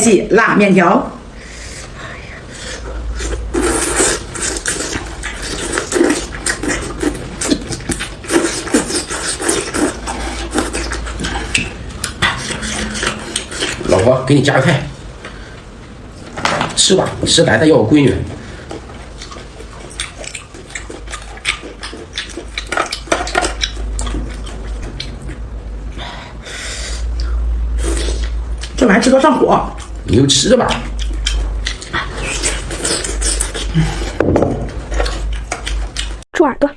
细辣面条。老婆，给你加个菜，吃吧，实在的要我闺女。这玩意吃多上火，你就吃吧。猪耳朵。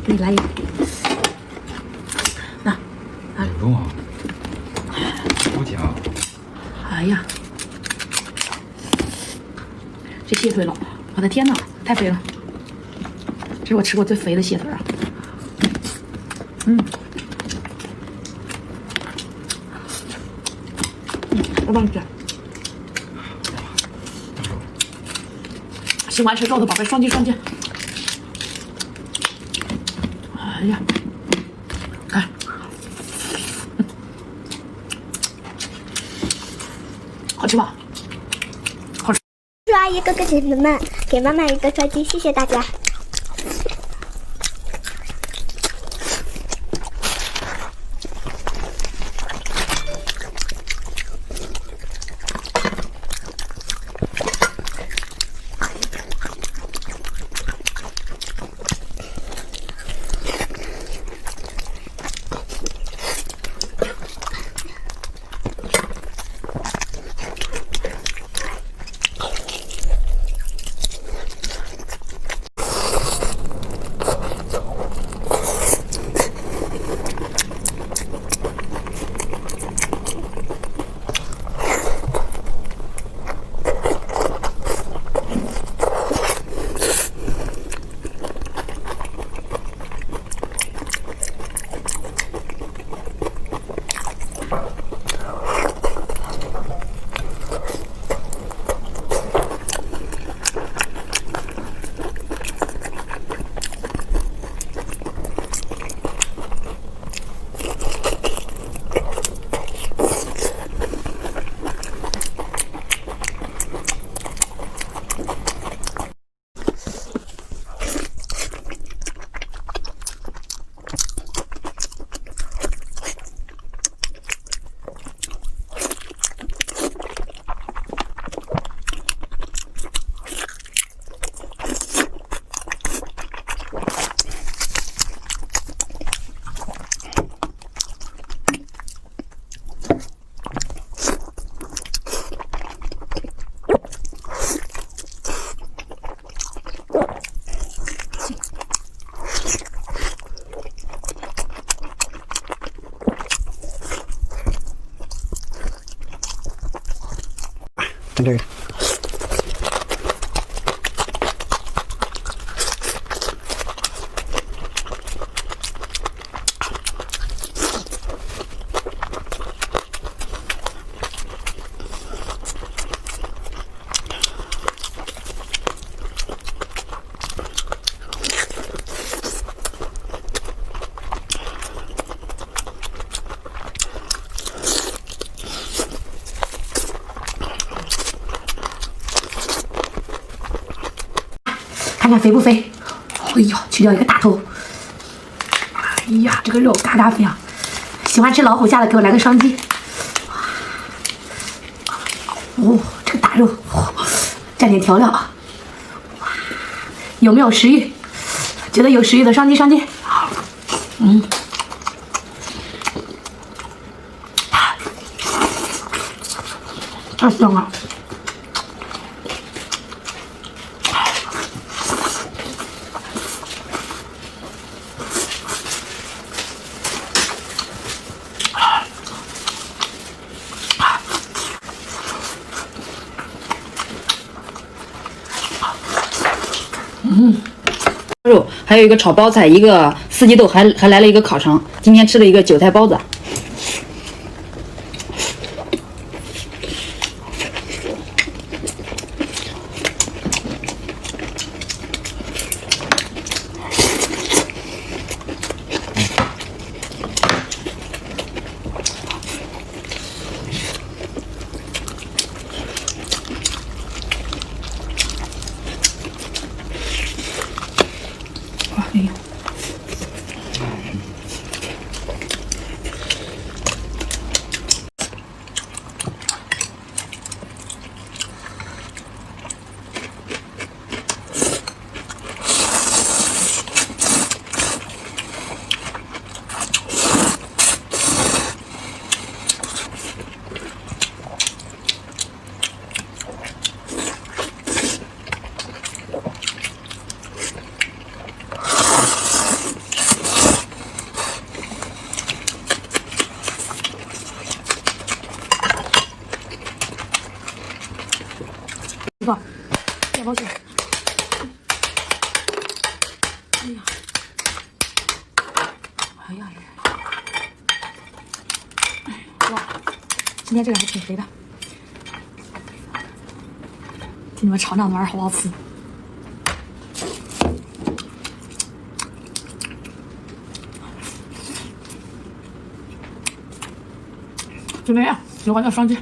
你来一个，那，有肉啊，不假。哎呀，这蟹腿了，我的天哪，太肥了！这是我吃过最肥的蟹腿啊。我帮你吃。喜欢吃肉的宝贝，双击双击。哎呀，看，好吃吧？好吃。祝阿姨、哥哥、姐姐们给妈妈一个专辑，谢谢大家。看这个。看看肥不肥？哎呦，去掉一个大头！哎呀，这个肉嘎嘎肥啊！喜欢吃老虎虾的给我来个双击！哦，这个大肉，蘸点调料啊！有没有食欲？觉得有食欲的双击双击！太香了！肉，还有一个炒包菜，一个四季豆，还来了一个烤肠。今天吃了一个韭菜包子。哎呀！一个面包屑。哎呀，哎呀呀！哇，今天这个还挺肥的，听你们尝尝那玩意儿好不好吃？就那样，喜欢就双击。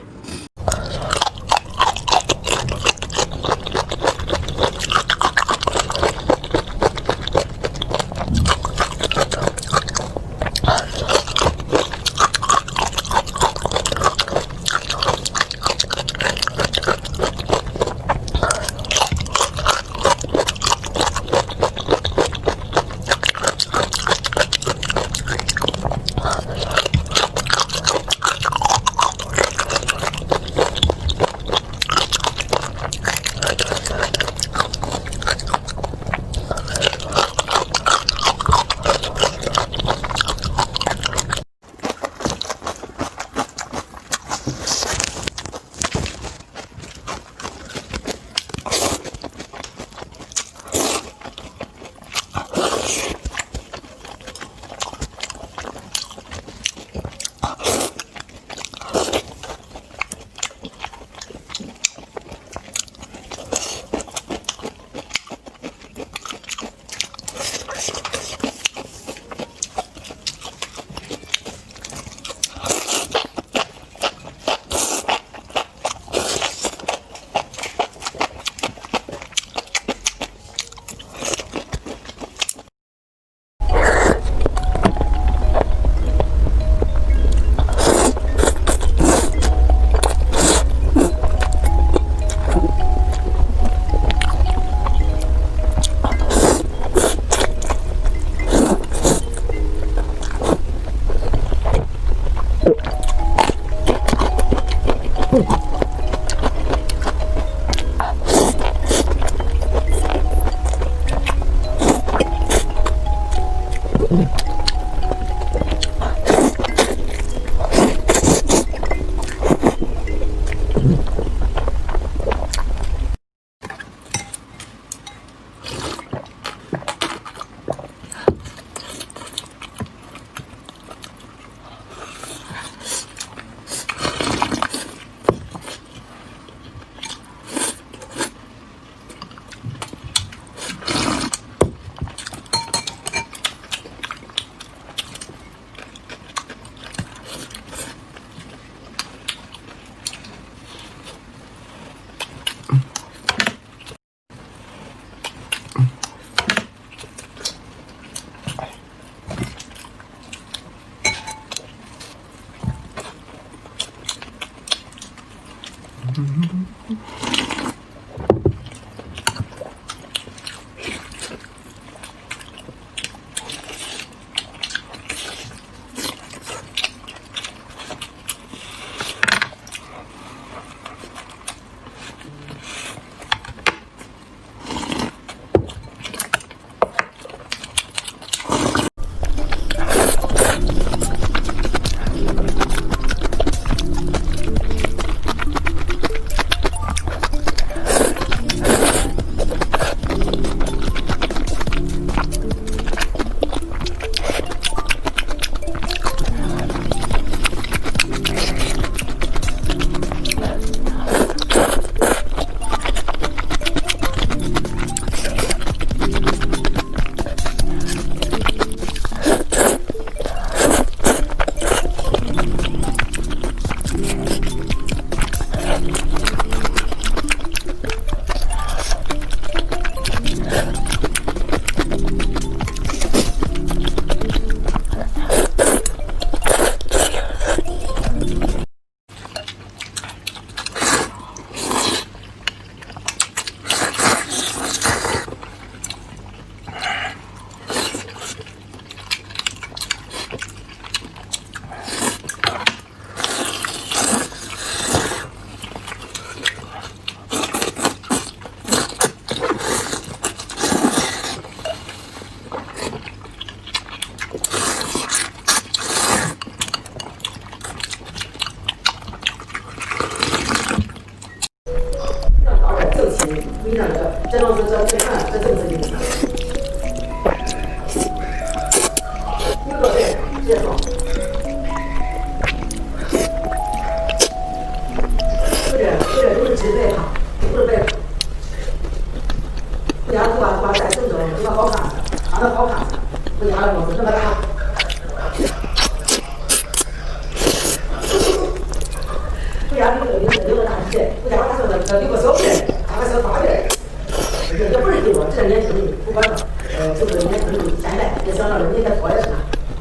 就是也可以现在也想让人家在拖也是，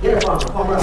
也是放放门，